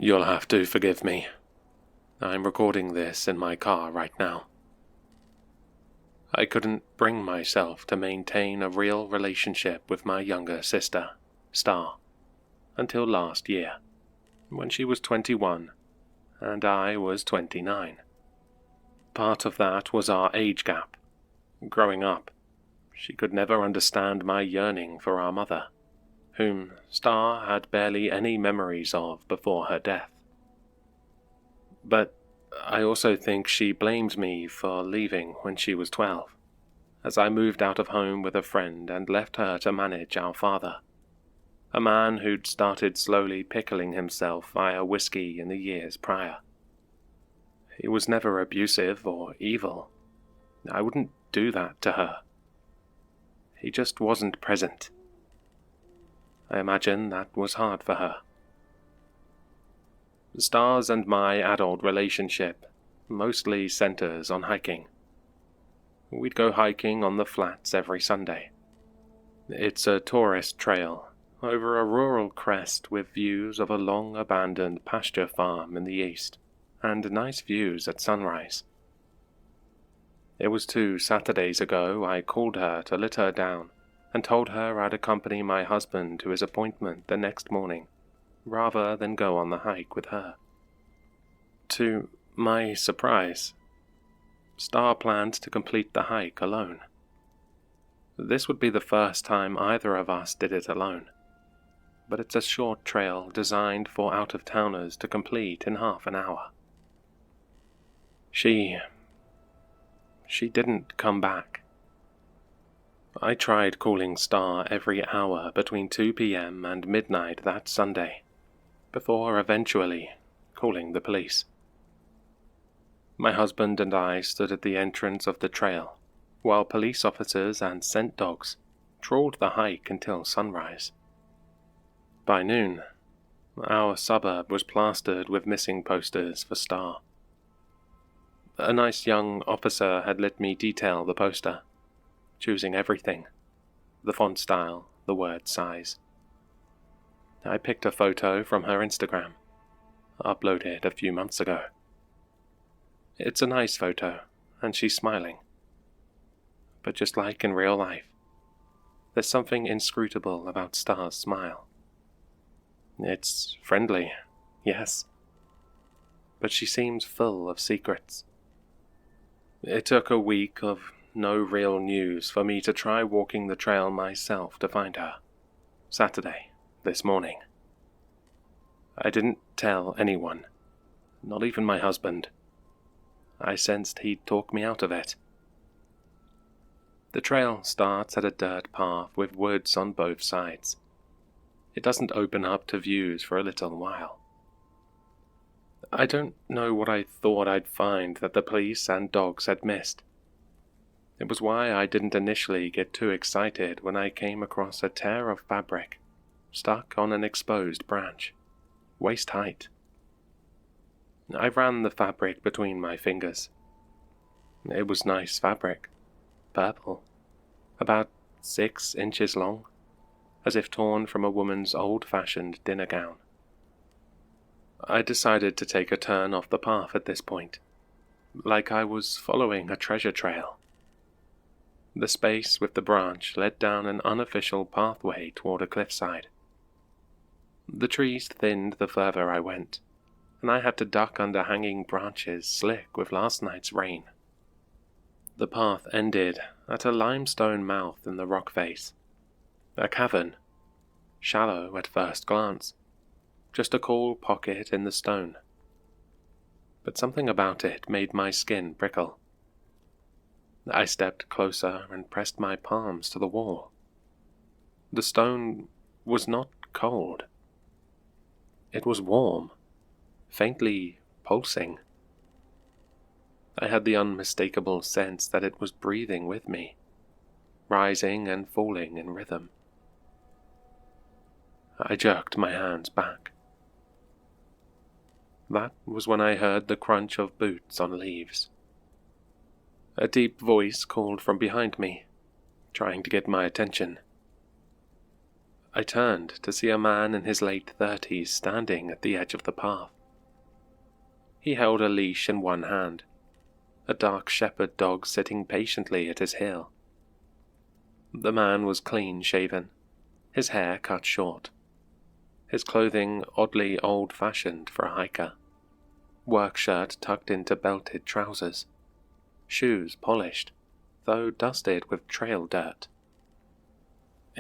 You'll have to forgive me. I'm recording this in my car right now. I couldn't bring myself to maintain a real relationship with my younger sister, Star, until last year, when she was 21 and I was 29. Part of that was our age gap. Growing up, she could never understand my yearning for our mother, whom Star had barely any memories of before her death. But I also think she blamed me for leaving when she was 12, as I moved out of home with a friend and left her to manage our father, a man who'd started slowly pickling himself via whiskey in the years prior. He was never abusive or evil. I wouldn't do that to her. He just wasn't present. I imagine that was hard for her. Star's and my adult relationship mostly centers on hiking. We'd go hiking on the flats every Sunday. It's a tourist trail over a rural crest with views of a long-abandoned pasture farm in the east and nice views at sunrise. It was 2 Saturdays ago I called her to let her down and told her I'd accompany my husband to his appointment the next morning, rather than go on the hike with her. To my surprise, Star planned to complete the hike alone. This would be the first time either of us did it alone, but it's a short trail designed for out-of-towners to complete in half an hour. She didn't come back. I tried calling Star every hour between 2 p.m. and midnight that Sunday, before eventually calling the police. My husband and I stood at the entrance of the trail, while police officers and scent dogs trawled the hike until sunrise. By noon, our suburb was plastered with missing posters for Star. A nice young officer had let me detail the poster, choosing everything: the font style, the word size. I picked a photo from her Instagram, uploaded a few months ago. It's a nice photo, and she's smiling. But just like in real life, there's something inscrutable about Star's smile. It's friendly, yes, but she seems full of secrets. It took a week of no real news for me to try walking the trail myself to find her. Saturday, this morning. I didn't tell anyone, not even my husband. I sensed he'd talk me out of it. The trail starts at a dirt path with woods on both sides. It doesn't open up to views for a little while. I don't know what I thought I'd find that the police and dogs had missed. It was why I didn't initially get too excited when I came across a tear of fabric stuck on an exposed branch, waist height. I ran the fabric between my fingers. It was nice fabric, purple, about 6 inches long, as if torn from a woman's old-fashioned dinner gown. I decided to take a turn off the path at this point, like I was following a treasure trail. The space with the branch led down an unofficial pathway toward a cliffside. The trees thinned the further I went, and I had to duck under hanging branches slick with last night's rain. The path ended at a limestone mouth in the rock face, a cavern, shallow at first glance, just a cool pocket in the stone. But something about it made my skin prickle. I stepped closer and pressed my palms to the wall. The stone was not cold. It was warm, faintly pulsing. I had the unmistakable sense that it was breathing with me, rising and falling in rhythm. I jerked my hands back. That was when I heard the crunch of boots on leaves. A deep voice called from behind me, trying to get my attention. I turned to see a man in his late 30s standing at the edge of the path. He held a leash in one hand, a dark shepherd dog sitting patiently at his heel. The man was clean-shaven, his hair cut short, his clothing oddly old-fashioned for a hiker, work shirt tucked into belted trousers, shoes polished, though dusted with trail dirt.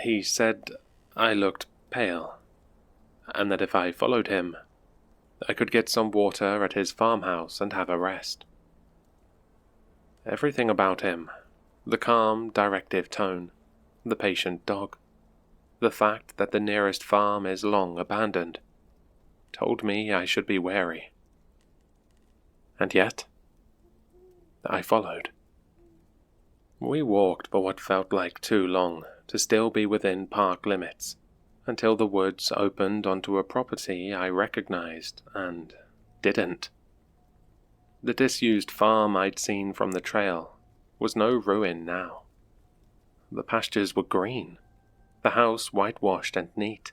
He said I looked pale, and that if I followed him, I could get some water at his farmhouse and have a rest. Everything about him, the calm, directive tone, the patient dog, the fact that the nearest farm is long abandoned, told me I should be wary. And yet, I followed. We walked for what felt like too long to still be within park limits, until the woods opened onto a property I recognized and didn't. The disused farm I'd seen from the trail was no ruin now. The pastures were green, the house whitewashed and neat,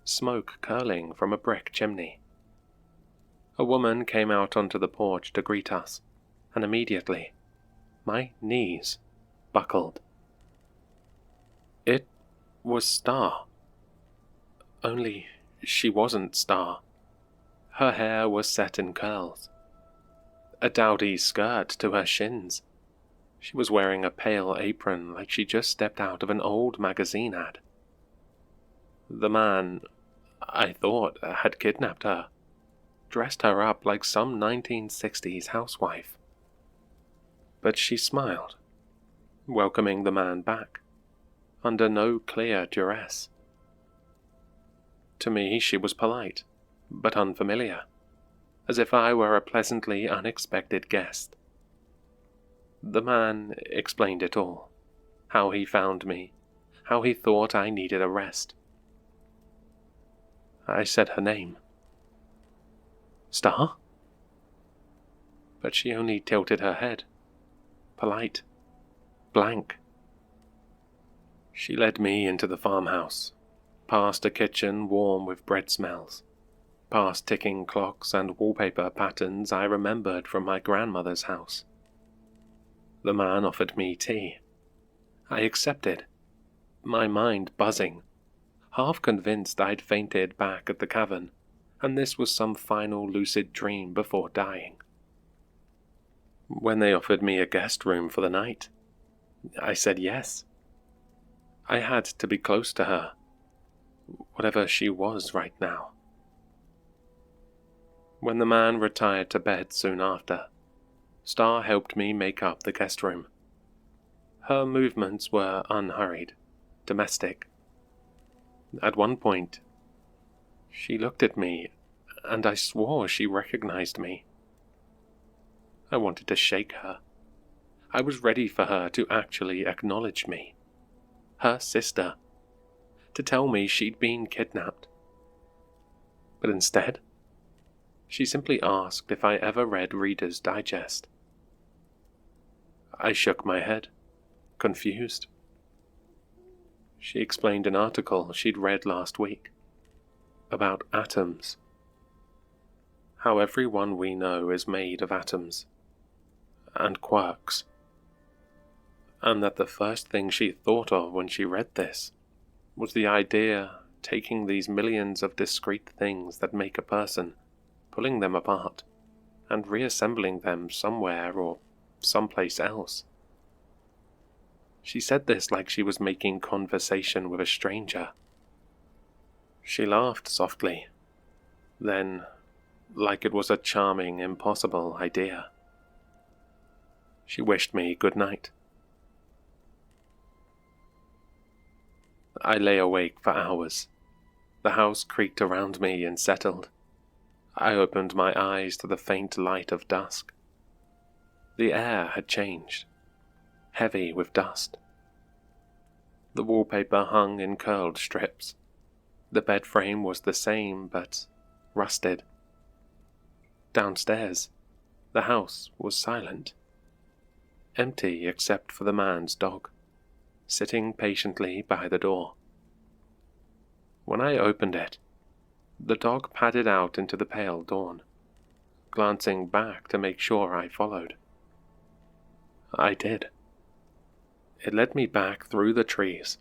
smoke curling from a brick chimney. A woman came out onto the porch to greet us, and immediately, my knees buckled. It was Star. Only she wasn't Star. Her hair was set in curls, a dowdy skirt to her shins. She was wearing a pale apron like she just stepped out of an old magazine ad. The man, I thought, had kidnapped her, dressed her up like some 1960s housewife. But she smiled, welcoming the man back, under no clear duress. To me she was polite, but unfamiliar, as if I were a pleasantly unexpected guest. The man explained it all, how he found me, how he thought I needed a rest. I said her name. Star? But she only tilted her head, polite, blank. She led me into the farmhouse, past a kitchen warm with bread smells, past ticking clocks and wallpaper patterns I remembered from my grandmother's house. The man offered me tea. I accepted, my mind buzzing, half convinced I'd fainted back at the cavern, and this was some final lucid dream before dying. When they offered me a guest room for the night, I said yes. I had to be close to her, whatever she was right now. When the man retired to bed soon after, Star helped me make up the guest room. Her movements were unhurried, domestic. At one point, she looked at me, and I swore she recognized me. I wanted to shake her. I was ready for her to actually acknowledge me. Her sister. To tell me she'd been kidnapped. But instead, she simply asked if I ever read Reader's Digest. I shook my head, confused. She explained an article she'd read last week, about atoms. How everyone we know is made of atoms, and quarks. And that the first thing she thought of when she read this was the idea taking these millions of discrete things that make a person, pulling them apart, and reassembling them somewhere or someplace else. She said this like she was making conversation with a stranger. She laughed softly, then, like it was a charming, impossible idea. She wished me good night. I lay awake for hours. The house creaked around me and settled. I opened my eyes to the faint light of dusk. The air had changed, heavy with dust. The wallpaper hung in curled strips. The bed frame was the same, but rusted. Downstairs, the house was silent, empty except for the man's dog, sitting patiently by the door. When I opened it, the dog padded out into the pale dawn, glancing back to make sure I followed. I did. It led me back through the trees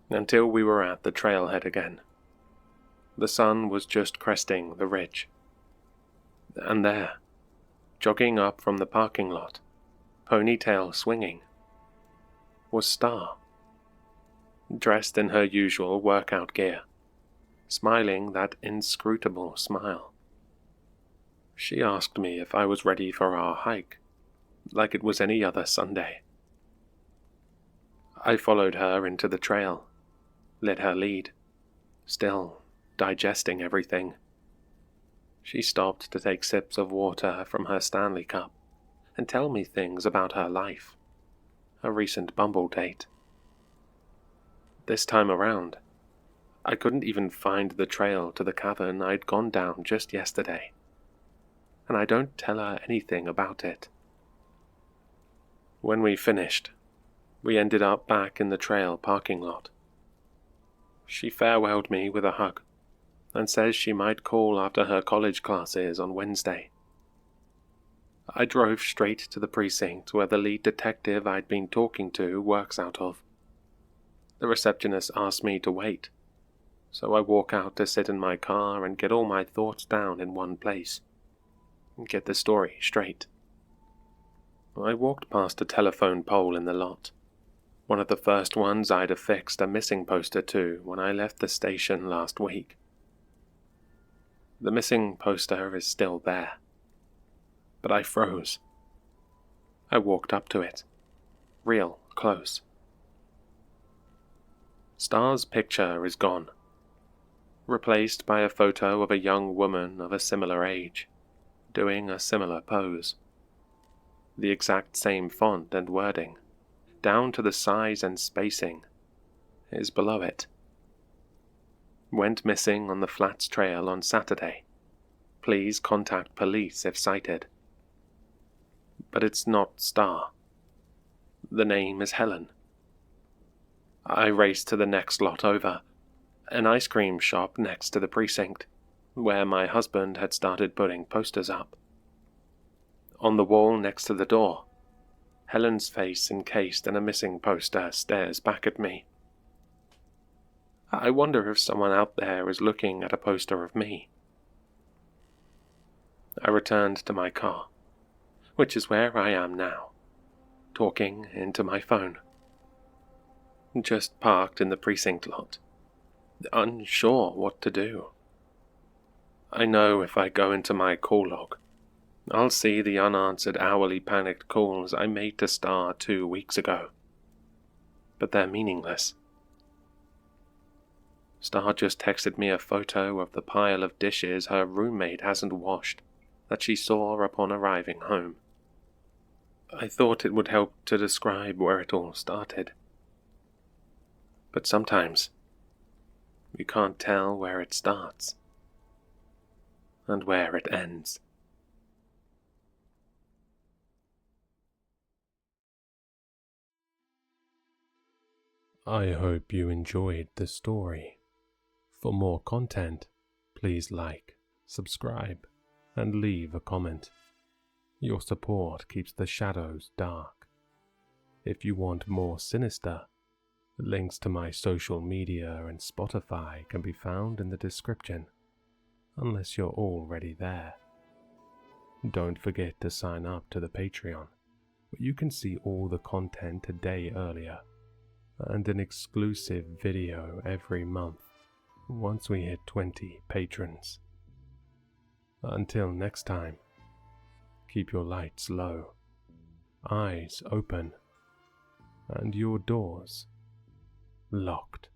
until we were at the trailhead again. The sun was just cresting the ridge. And there, jogging up from the parking lot, ponytail swinging, was Star, dressed in her usual workout gear, smiling that inscrutable smile. She asked me if I was ready for our hike, like it was any other Sunday. I followed her into the trail, let her lead, still digesting everything. She stopped to take sips of water from her Stanley cup and tell me things about her life, a recent Bumble date. This time around, I couldn't even find the trail to the cavern I'd gone down just yesterday, and I don't tell her anything about it. When we finished, we ended up back in the trail parking lot. She farewelled me with a hug and says she might call after her college classes on Wednesday. I drove straight to the precinct where the lead detective I'd been talking to works out of. The receptionist asked me to wait, so I walk out to sit in my car and get all my thoughts down in one place, and get the story straight. I walked past a telephone pole in the lot, one of the first ones I'd affixed a missing poster to when I left the station last week. The missing poster is still there, but I froze. I walked up to it, real close. Star's picture is gone, replaced by a photo of a young woman of a similar age, doing a similar pose. The exact same font and wording, down to the size and spacing, is below it. Went missing on the Flats Trail on Saturday. Please contact police if sighted. But it's not Star. The name is Helen. I raced to the next lot over, an ice cream shop next to the precinct, where my husband had started putting posters up. On the wall next to the door, Helen's face encased in a missing poster stares back at me. I wonder if someone out there is looking at a poster of me. I returned to my car, which is where I am now, talking into my phone. Just parked in the precinct lot, unsure what to do. I know if I go into my call log, I'll see the unanswered hourly panicked calls I made to Star 2 weeks ago. But they're meaningless. Star just texted me a photo of the pile of dishes her roommate hasn't washed that she saw upon arriving home. I thought it would help to describe where it all started. But sometimes, you can't tell where it starts and where it ends. I hope you enjoyed the story. For more content, please like, subscribe, and leave a comment. Your support keeps the shadows dark. If you want more Sinister, links to my social media and Spotify can be found in the description, unless you're already there. Don't forget to sign up to the Patreon, where you can see all the content a day earlier, and an exclusive video every month once we hit 20 patrons. Until next time, keep your lights low, eyes open, and your doors locked.